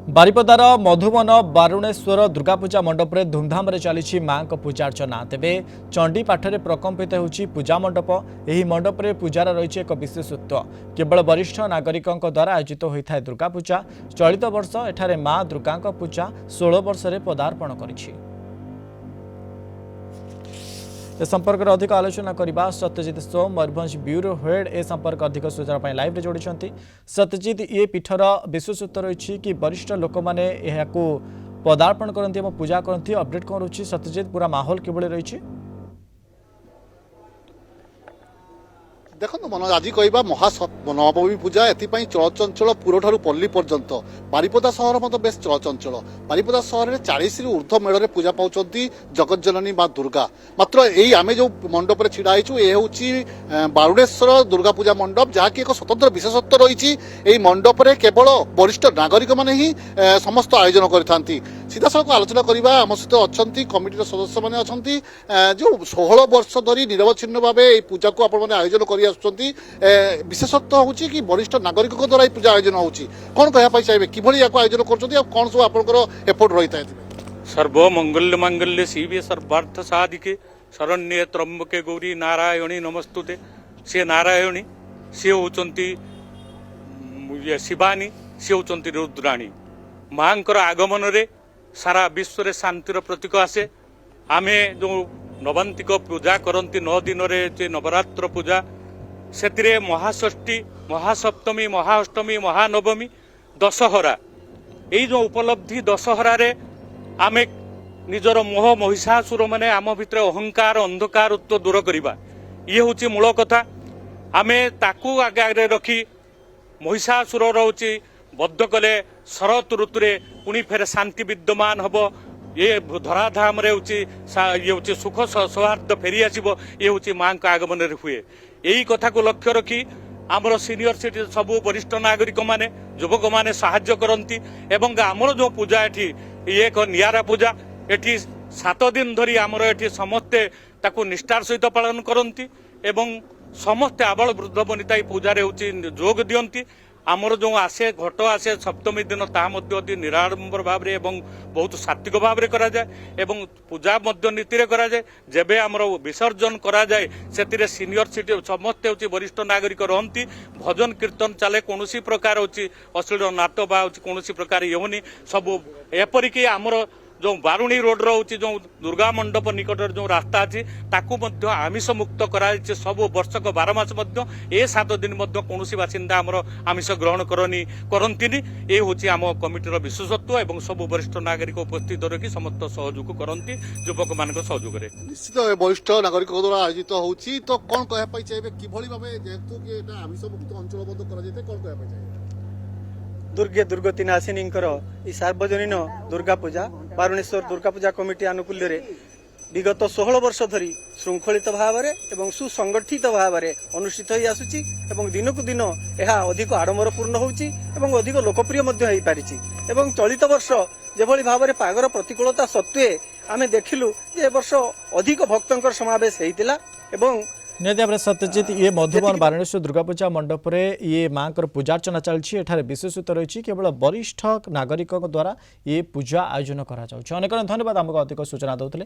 बारिपदार मधुबन बारुणेश्वर दुर्गापूजा मंडप में धूमधाम चली मां पूजार्चना तेबे चंडी पाठरे प्रकम्पित होउछि पूजा मंडप। यह मंडप में पूजार रही एक विशेषत्व केवल वरिष्ठ नागरिकों द्वारा आयोजित होता है दुर्गापूजा। चलित वर्ष एठारे मां दुर्गा पूजा 16 वर्ष में पदार्पण करिछि। ए संपर्क में अधिक आलोचना करबा सत्यजित सोम मयूरभंज ब्यूरो हेड ए संपर्क अधिक सूचना लाइव रे जोड़ी। सत्यजित ये पीठर विशेषत्व रही कि वरिष्ठ लोक मैंने पदार्पण करती पूजा करती अपडेट कौन रही सत्यजित पूरा माहौल किभली रही? देखो मनोज आज कहवा महानवमी पूजा एपाई चलचंचल पुरठार पल्ली पर्यंत बारिपदा सहर मत बेस चलचंचल। बारिपदा सहर में 40 रु ऊर्ध्व मेढ़ में पूजा पाँच जगज्जननी माँ दुर्गा। मात्र यही आम जो मंडप में छिड़ा ये हूँ बारुणेश्वर दुर्गा पूजा मंडप जहाँकि एक स्वतंत्र विशेषत्व रही। यही मंडप में केवल वरिष्ठ नागरिक मैंने ही समस्त आयोजन करते। सीधा सड़क आलोचना करवा आम सहित अच्छा कमिटी सदस्य मैंने अच्छा जो 16 वर्ष धरी निरवच्छिन्न भाव पूजा को आप आयोजन कर विशेषत्व हूँ कि वरिष्ठ नागरिक द्वारा पूजा आयोजन होची। कौन कहना चाहिए किभली आयोजन कर सब आप एफर्ट रही है? सर्वमंगल्य मांगल्य शिवे सर्वार्थ साधिके शरण्ये त्र्यंबके गौरी नारायणी नमस्तुते। से नारायणी सी होचंती शिवानी सी होचंती रुद्राणी। मांकर आगमन रे सारा विश्व रे शांतिर प्रतीक आसे। आमे जो नवांतिक पूजा करती 9 दिन रे नवरात्र पूजा से महाषष्ठी महासप्तमी महाअष्टमी महानवमी दशहरा यही जो उपलब्धि दशहरा रे आमे निजर मोह महिषासुर माने आम भितर अहंकार अंधकार दूर करवा ये हूँ मूल कथा। आमे ताकू आगे रखी महिषासुर हूँ बद्ध कले शरत ऋतु पुणी फेर शांति विद्यमान हम ये धराधाम रे ये हूँ सुख सौहार्द फेरी आसब ये हूँ माँ का आगमन हुए। यही कथा को लक्ष्य रखी आमर सीनियर सिटीजन सबू वरिष्ठ नागरिक माने युवक माने साहाय्य करती एवं आमर जो पूजा एठी ये एक नियारा पूजा एठी 7 दिन धरी आमर एठी समस्ते ताकू निष्ठार सहित पालन करती एवं समस्ते आबाल वृद्ध बनिता पूजा जोग दियंती। आमर जो आसे घट आसे सप्तमी दिन ताकि निराडंबर भाव में एवं बहुत सात्विक भाव में करा जाए एवं पूजा मध्य नीति रे करा जाए। जेबे आमर विसर्जन करा जाए से सीनियर सिटी समस्ते हूँ वरिष्ठ नागरिक रहती भजन कीर्तन चले कौन प्रकार हूँ अश्लील नाट बा कौन प्रकार ये होनी सब एपरिक आमर जो बारुणी रोड रोचे जो दुर्गा मंडप निकट जो रास्ता अच्छी ताकू आमिष मुक्त कराई सब वर्षक 12 मास ए 7 दिन कौन बासिंदा आमर आमिष ग्रहण करती। ये हूँ आम कमिटर विशेषत्व एवं सब वरिष्ठ नागरिक उपस्थित रखी समस्त सहयोग करती युवक मान सहयोग। निश्चित वरिष्ठ नागरिक द्वारा आयोजित होची तो कौन कहना चाहिए किभली भाव जेहेतु कि आमिष मुक्त अंचल बंद कर कौन कहना चाहिए? दुर्गे दुर्गति नाशिनी सार्वजनीन दुर्गा पूजा बारुणेश्वर दुर्गा पूजा कमिटी आनुकूल्य रे विगत 16 वर्ष धरी श्रृंखलित भाव में सुसंगठित भाव में अनुष्ठित हो आसुची एवं दिनकू दिन यह अधिक आडंबरपूर्ण होउची एवं अधिक लोकप्रिय हो पारिछि। एवं चलित वर्ष जेभली भाव में पागर प्रतिकूलता सत्वे आमे देखिलु जे वर्ष अधिक भक्तंकर समावेश होइतिला एवं निहत सत्यजित ये मधुबन बारुणेश्वर दुर्गापूजा मंडप में ये माँ पूजार्चना चलती एठारे विशेषत्व रही केवल वरिष्ठ नागरिकों द्वारा ये पूजा आयोजन करा। अनेक धन्यवाद आमको अधिक सूचना देते।